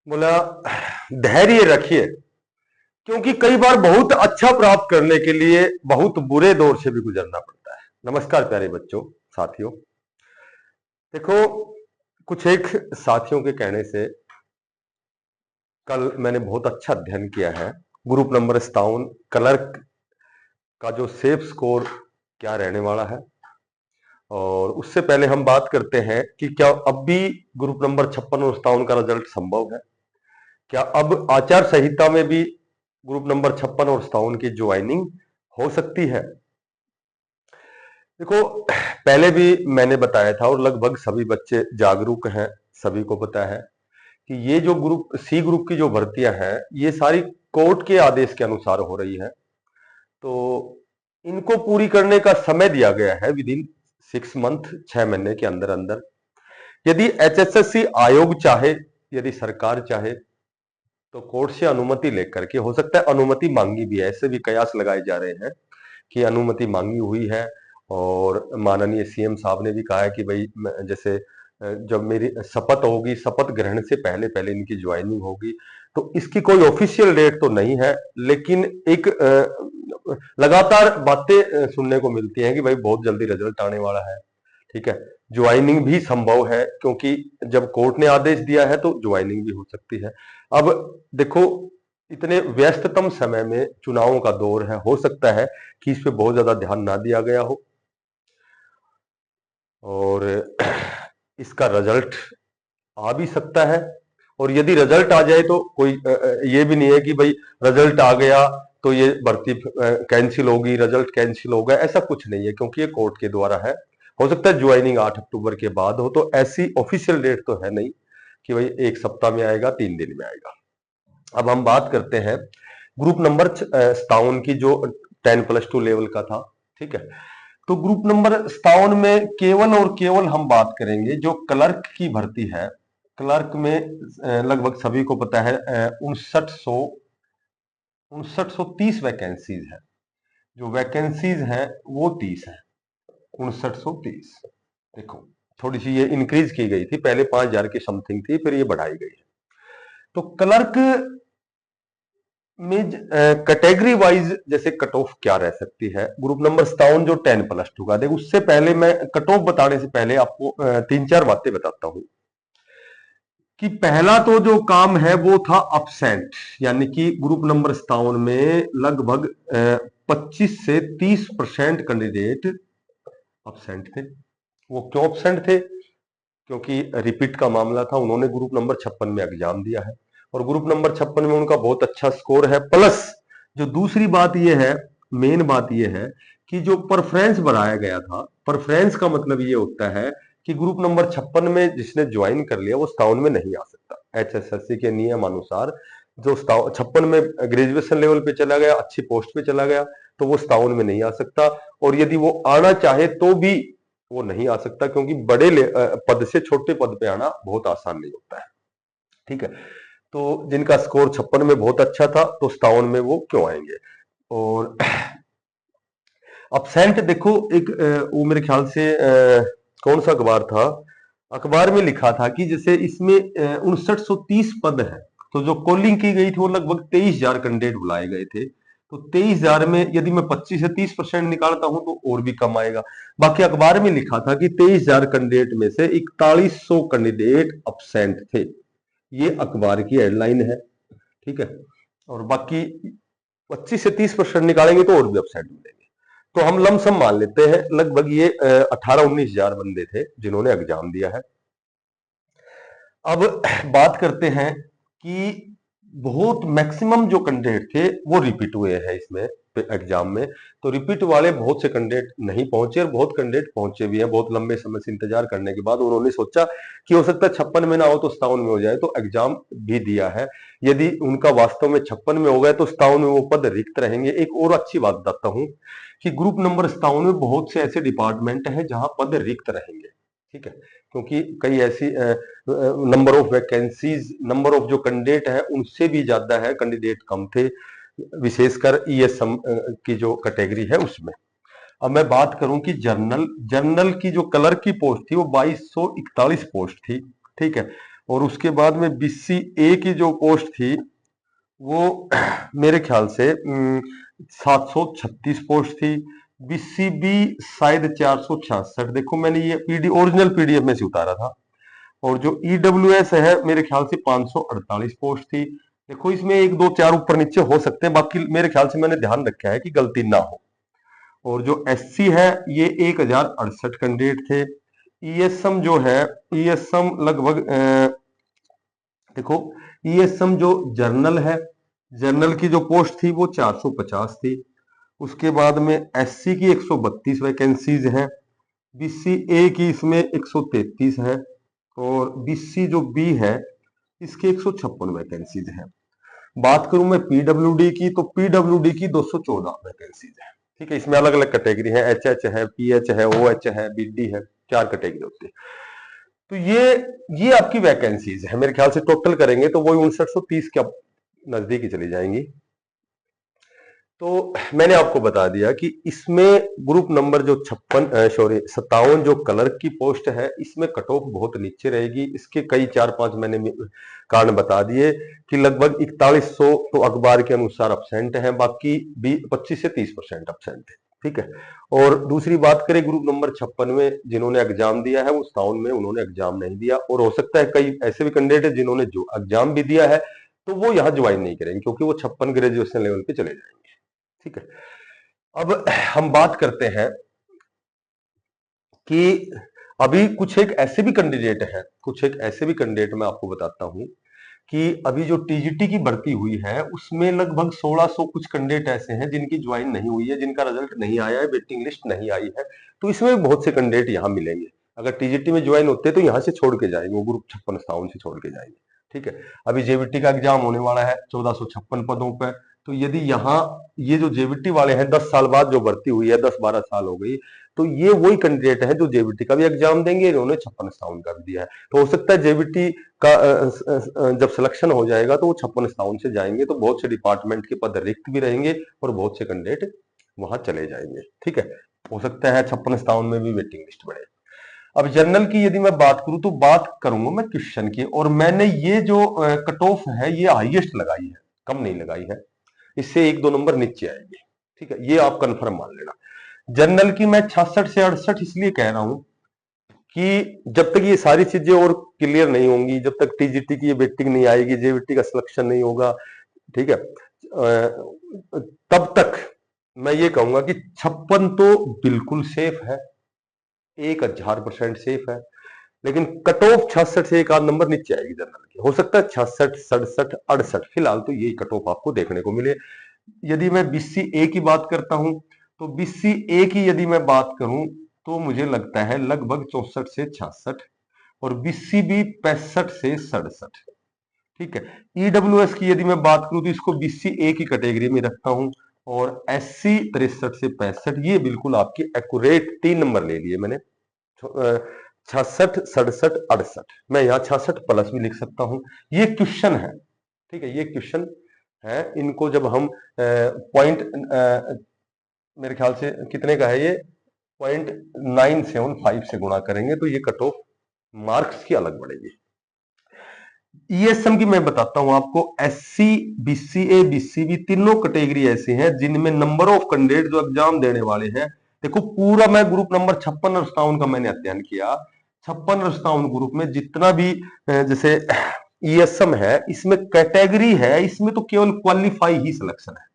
बोला धैर्य रखिए, क्योंकि कई बार बहुत अच्छा प्राप्त करने के लिए बहुत बुरे दौर से भी गुजरना पड़ता है। नमस्कार प्यारे बच्चों, साथियों। देखो, कुछ एक साथियों के कहने से कल मैंने बहुत अच्छा अध्ययन किया है। ग्रुप नंबर 57 क्लर्क का जो सेफ स्कोर क्या रहने वाला है, और उससे पहले हम बात करते हैं कि क्या अब भी ग्रुप नंबर 56 और 57 का रिजल्ट संभव है। क्या अब आचार संहिता में भी ग्रुप नंबर 56 और 57 की ज्वाइनिंग हो सकती है। देखो, पहले भी मैंने बताया था और लगभग सभी बच्चे जागरूक हैं, सभी को पता है कि ये जो ग्रुप सी ग्रुप की जो भर्तियां हैं, ये सारी कोर्ट के आदेश के अनुसार हो रही है। तो इनको पूरी करने का समय दिया गया है विद इन 6 मंथ, 6 महीने के अंदर अंदर। यदि एचएसएससी आयोग चाहे, यदि सरकार चाहे, तो कोर्ट से अनुमति लेकर के, हो सकता है अनुमति मांगी भी है, ऐसे भी कयास लगाए जा रहे हैं कि अनुमति मांगी हुई है। और माननीय सीएम साहब ने भी कहा है कि भाई जैसे जब मेरी शपथ होगी, शपथ ग्रहण से पहले पहले इनकी ज्वाइनिंग होगी। तो इसकी कोई ऑफिशियल डेट तो नहीं है, लेकिन एक लगातार बातें सुनने को मिलती हैं कि भाई बहुत जल्दी रिजल्ट आने वाला है। ठीक है, ज्वाइनिंग भी संभव है, क्योंकि जब कोर्ट ने आदेश दिया है तो ज्वाइनिंग भी हो सकती है। अब देखो, इतने व्यस्ततम समय में चुनावों का दौर है, हो सकता है कि इस पे बहुत ज्यादा ध्यान ना दिया गया हो, और इसका रिजल्ट आ भी सकता है। और यदि रिजल्ट आ जाए तो कोई ये भी नहीं है कि भाई रिजल्ट आ गया तो ये भर्ती कैंसिल होगी, रिजल्ट कैंसिल होगा, ऐसा कुछ नहीं है, क्योंकि ये कोर्ट के द्वारा है। हो सकता है ज्वाइनिंग 8 अक्टूबर के बाद हो, तो ऐसी ऑफिशियल डेट तो है नहीं कि भाई 1 सप्ताह में आएगा, 3 दिन में आएगा। अब हम बात करते हैं ग्रुप नंबर 57 की, जो 10+2 लेवल का था। ठीक है, तो ग्रुप नंबर 57 में केवल और केवल हम बात करेंगे जो क्लर्क की भर्ती है। क्लर्क में लगभग सभी को पता है 5930 वैकेंसीज है। जो वैकेंसीज है वो 30 है, 5930। देखो, थोड़ी सी ये इंक्रीज की गई थी, पहले 5000 की समथिंग थी, फिर ये बढ़ाई गई है। तो क्लर्क में कैटेगरी वाइज जैसे कट ऑफ क्या रह सकती है, ग्रुप नंबर 57 जो 10+2 का, देखो उससे पहले मैं कट ऑफ बताने से पहले आपको 3-4 बातें बताता हूं कि पहला तो जो काम है वो था अपसेंट, यानी कि ग्रुप नंबर 57 में लगभग 25 से 30% कैंडिडेट अपसेंट थे। वो क्यों अपसेंट थे? क्योंकि रिपीट का मामला था, उन्होंने ग्रुप नंबर 56 में एग्जाम दिया है और ग्रुप नंबर 56 में उनका बहुत अच्छा स्कोर है। प्लस जो दूसरी बात यह है, मेन बात यह है कि जो परफ्रेंस बनाया गया था, परफ्रेंस का मतलब ये होता है कि ग्रुप नंबर 56 में जिसने ज्वाइन कर लिया वो 57 में नहीं आ सकता। एचएसएससी के नियम अनुसार जो 56 में ग्रेजुएशन लेवल पे चला गया, अच्छी पोस्ट पे चला गया, तो वो 57 में नहीं आ सकता। और यदि वो आना चाहे तो भी वो नहीं आ सकता, क्योंकि बड़े पद से छोटे पद पे आना बहुत आसान नहीं होता है। ठीक है, तो जिनका स्कोर 56 में बहुत अच्छा था, तो 57 में वो क्यों आएंगे। और अपसेंट देखो, एक वो मेरे ख्याल से कौन सा अखबार था, अखबार में लिखा था कि जैसे इसमें 5930 पद है, तो जो कॉलिंग की गई थी वो लगभग 23,000 कैंडिडेट बुलाए गए थे। तो 23,000 में यदि मैं 25 से 30% निकालता हूं तो और भी कम आएगा। बाकी अखबार में लिखा था कि 23,000 कैंडिडेट में से 4100 कैंडिडेट अपसेंट थे। ये अखबार की हेडलाइन है। ठीक है, और बाकी 25 से 30% निकालेंगे तो और भी अपसेंट मिलेंगे। तो हम लमसम मान लेते हैं लगभग ये 18-19,000 बंदे थे जिन्होंने एग्जाम दिया है। अब बात करते हैं कि बहुत मैक्सिमम जो कैंडिडेट थे वो रिपीट हुए हैं इसमें एग्जाम में। तो रिपीट वाले बहुत से कैंडिडेट नहीं पहुंचे और बहुत कैंडिडेट पहुंचे भी हैं। बहुत लंबे समय से इंतजार करने के बाद उन्होंने सोचा कि हो सकता है 56 में ना हो तो 57 में हो जाए, तो एग्जाम भी दिया है। यदि उनका वास्तव में 56 में हो गया तो 57 में वो पद रिक्त रहेंगे। एक और अच्छी बात बताता हूं कि ग्रुप नंबर 57 में बहुत से ऐसे डिपार्टमेंट है जहां पद रिक्त रहेंगे। ठीक है, क्योंकि कई ऐसी number of vacancies, number of जो कैंडिडेट है उनसे भी ज्यादा है, कैंडिडेट कम थे, विशेषकर ईएसएम की जो कैटेगरी है उसमें। अब मैं बात करूं कि जर्नल की जो क्लर्क की पोस्ट थी वो 2241 पोस्ट थी। ठीक है, और उसके बाद में बीसी ए की जो पोस्ट थी वो मेरे ख्याल से 736 पोस्ट थी। बीसीबी शायद 466। देखो मैंने ये ओरिजिनल पीडीएफ में से उतारा था। और जो ईडब्ल्यूएस है मेरे ख्याल से 548 पोस्ट थी। देखो इसमें 1 2 4 ऊपर नीचे हो सकते हैं, बाकी मेरे ख्याल से मैंने ध्यान रखा है कि गलती ना हो। और जो एससी है ये 1068 कैंडिडेट थे। ईएसएम जो है, ईएसएम लगभग देखो ईएसएम जो जर्नल है, जर्नल की जो पोस्ट थी वो 450 थी। उसके बाद में एससी की 132 वैकेंसीज हैं। बीसीए की इसमें 133 है। और बीसी जो बी है इसके 156 वैकेंसीज हैं। बात करूं मैं पीडब्ल्यूडी की, तो पीडब्ल्यूडी की 214 वैकेंसीज है। ठीक है, इसमें अलग अलग कैटेगरी है, एचएच है, पीएच है, ओएच है, बीडी है, 4 कैटेगरी होती है। तो ये आपकी वैकेंसीज है। मेरे ख्याल से टोटल करेंगे तो वो 5930 के नजदीक ही चली जाएंगी। तो मैंने आपको बता दिया कि इसमें ग्रुप नंबर जो 57 जो क्लर्क की पोस्ट है इसमें कट ऑफ बहुत नीचे रहेगी। इसके कई 4-5 मैंने कारण बता दिए कि लगभग 4100 तो अखबार के अनुसार अब्सेंट है, बाकी 25 से 30% अब्सेंट है। ठीक है। और दूसरी बात करें ग्रुप नंबर 56 में जिन्होंने एग्जाम दिया है, वो 57 में उन्होंने एग्जाम नहीं दिया। और हो सकता है कई ऐसे भी कैंडिडेट है जिन्होंने जो एग्जाम भी दिया है तो वो यहाँ ज्वाइन नहीं करेंगे क्योंकि वो 56 ग्रेजुएशन लेवल पे चले जाएंगे। ठीक है। अब हम बात करते हैं कि अभी कुछ एक ऐसे भी कैंडिडेट हैं, कुछ एक ऐसे भी कैंडिडेट मैं आपको बताता हूं कि अभी जो टीजीटी की भर्ती हुई है उसमें लगभग 1600 कुछ कैंडिडेट ऐसे हैं जिनकी ज्वाइन नहीं हुई है, जिनका रिजल्ट नहीं आया है, वेटिंग लिस्ट नहीं आई है। तो इसमें बहुत से कैंडिडेट यहाँ मिलेंगे। अगर टीजीटी में ज्वाइन होते तो यहाँ से छोड़ के जाएंगे, वो ग्रुप 56 से छोड़ के जाएंगे। ठीक है। अभी जेवीटी का एग्जाम होने वाला है 1456 पदों पर। तो यदि यहाँ ये जो जेवीटी वाले हैं 10 साल बाद जो भर्ती हुई है, 10-12 साल हो गई, तो ये वही कैंडिडेट है जो जेवीटी का भी एग्जाम देंगे, इन्होंने 56 का भी दिया है। तो हो सकता है जेवीटी का जब सिलेक्शन हो जाएगा तो वो 56 से जाएंगे, तो बहुत से डिपार्टमेंट के पद रिक्त भी रहेंगे और बहुत से कैंडिडेट वहां चले जाएंगे। ठीक है। हो सकता है 56 में भी वेटिंग लिस्ट बढ़े। अब जनरल की यदि मैं बात करूं तो बात करूंगा मैं क्वेश्चन की, और मैंने ये जो कट ऑफ है ये हाईएस्ट लगाई है, कम नहीं लगाई है। इससे 1-2 नंबर नीचे आएंगे। ठीक है, ये आप कंफर्म मान लेना। जनरल की मैं 66 से 68 इसलिए कह रहा हूं कि जब तक ये सारी चीजें और क्लियर नहीं होंगी, जब तक टीजीटी की ये वेटिंग नहीं आएगी, जेवीटी का सिलेक्शन नहीं होगा, ठीक है, तब तक मैं ये कहूंगा कि 56 तो बिल्कुल सेफ है, 1000% सेफ है। लेकिन कट ऑफ 66 से 1 आध नंबर नीचे आएगी जनरल की। हो सकता है 66, 67, 68, फिलहाल तो यही कट ऑफ आपको देखने को मिले। यदि मैं बीसीए की बात करता हूं तो बीसीए की यदि मैं बात करूं तो मुझे लगता है लगभग 64 से 66, और बीसीबी 65 से 67। ठीक है। ईडब्ल्यूएस की यदि मैं बात करूं तो इसको बीसीए की कैटेगरी में रखता हूं, और एससी 63 से 65। ये बिल्कुल आपकी एक्यूरेट 3 नंबर ले लिए मैंने, 66, 67, 68। मैं यहाँ 66 प्लस भी लिख सकता हूं। ये क्वेश्चन है। ठीक है, ये क्वेश्चन है। इनको जब हम पॉइंट मेरे ख्याल से कितने का है ये, 0.975 से गुणा करेंगे तो ये कट ऑफ मार्क्स की अलग बढ़ेगी। ईएसएम की मैं बताता हूं आपको, एससी, बीसीए, बीसीबी तीनों कैटेगरी ऐसी हैं जिनमें नंबर ऑफ कैंडिडेट जो एग्जाम देने वाले हैं, देखो पूरा मैं ग्रुप नंबर 56 और 57 का मैंने अध्ययन किया। 56 और 57 ग्रुप में जितना भी जैसे ईएसएम है इसमें कैटेगरी है, इसमें तो केवल क्वालिफाई ही सिलेक्शन है।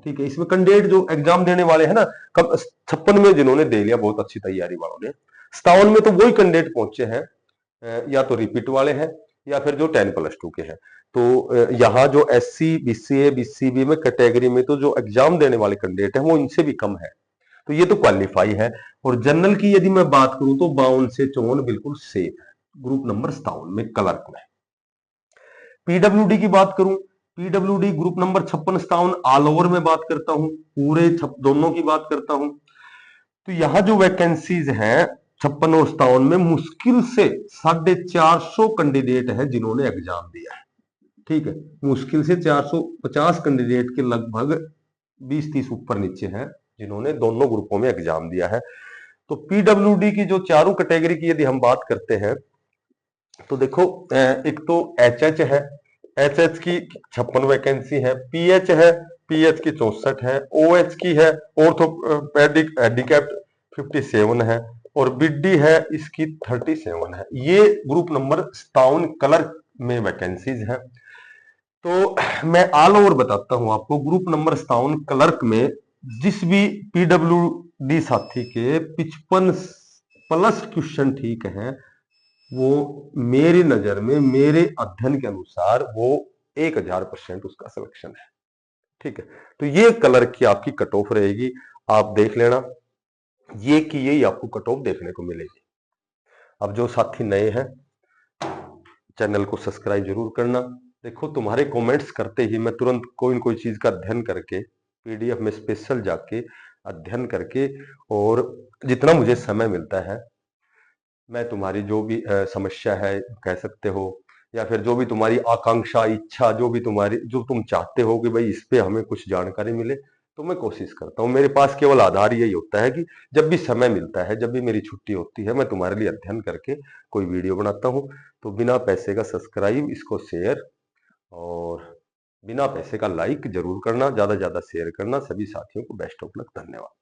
ठीक है, इसमें कैंडिडेट जो एग्जाम देने वाले हैं ना, कब 56 में जिन्होंने दे लिया बहुत अच्छी तैयारी वालों ने, 57 में तो वही कैंडिडेट पहुंचे हैं, या तो रिपीट वाले हैं या फिर जो 10+2 के हैं। तो यहाँ जो एससी, बीसीए, बीसीबी में कैटेगरी में तो जो एग्जाम देने वाले कैंडिडेट हैं वो इनसे भी कम है, तो ये तो क्वालिफाई है। और जनरल की यदि मैं बात करूं तो 52 से 54 बिल्कुल सेफ है ग्रुप नंबर 57 में क्लर्क में। पीडब्ल्यूडी की बात करूं, PWD group number 56-57 all over में बात करता हूं, पूरे दोनों की बात करता हूं, तो यहां जो वैकेंसीज हैं 56 और 57 में मुश्किल से 450 कैंडिडेट है जिन्होंने एग्जाम दिया है। ठीक है, मुश्किल से 450 कैंडिडेट के लगभग 20-30 ऊपर नीचे हैं जिन्होंने दोनों ग्रुपों में एग्जाम दिया है। तो पीडब्ल्यूडी की जो चारों कैटेगरी की यदि हम बात करते हैं तो देखो एक तो एच है, एच की 56 वैकेंसी है, पीएच है, पीएच की 64 है, ओएच की है, ऑर्थोपेडिक हैंडीकैप्ड 57 है, और बीडी है इसकी 37 है। ये ग्रुप नंबर 57 कलर में वैकेंसीज है। तो मैं ऑल ओवर बताता हूं आपको, ग्रुप नंबर 57 क्लर्क में जिस भी पीडब्ल्यूडी साथी के 55 प्लस क्वेश्चन ठीक है, वो मेरी नजर में, मेरे अध्ययन के अनुसार वो 1000% उसका सिलेक्शन है। ठीक है, तो ये कलर की आपकी कट ऑफ रहेगी, आप देख लेना, ये कि यही आपको कट ऑफ देखने को मिलेगी। अब जो साथी नए हैं, चैनल को सब्सक्राइब जरूर करना। देखो तुम्हारे कमेंट्स करते ही मैं तुरंत कोई न कोई चीज का अध्ययन करके, पीडीएफ में स्पेशल जाके अध्ययन करके, और जितना मुझे समय मिलता है मैं तुम्हारी जो भी समस्या है कह सकते हो, या फिर जो भी तुम्हारी आकांक्षा, इच्छा, जो भी तुम्हारी, जो तुम चाहते हो कि भाई इस पे हमें कुछ जानकारी मिले, तो मैं कोशिश करता हूँ। मेरे पास केवल आधार यही होता है कि जब भी समय मिलता है, जब भी मेरी छुट्टी होती है, मैं तुम्हारे लिए अध्ययन करके कोई वीडियो बनाता हूँ। तो बिना पैसे का सब्सक्राइब, इसको शेयर, और बिना पैसे का लाइक जरूर करना, ज्यादा से ज्यादा शेयर करना। सभी साथियों को बेस्ट ऑफ लक, धन्यवाद।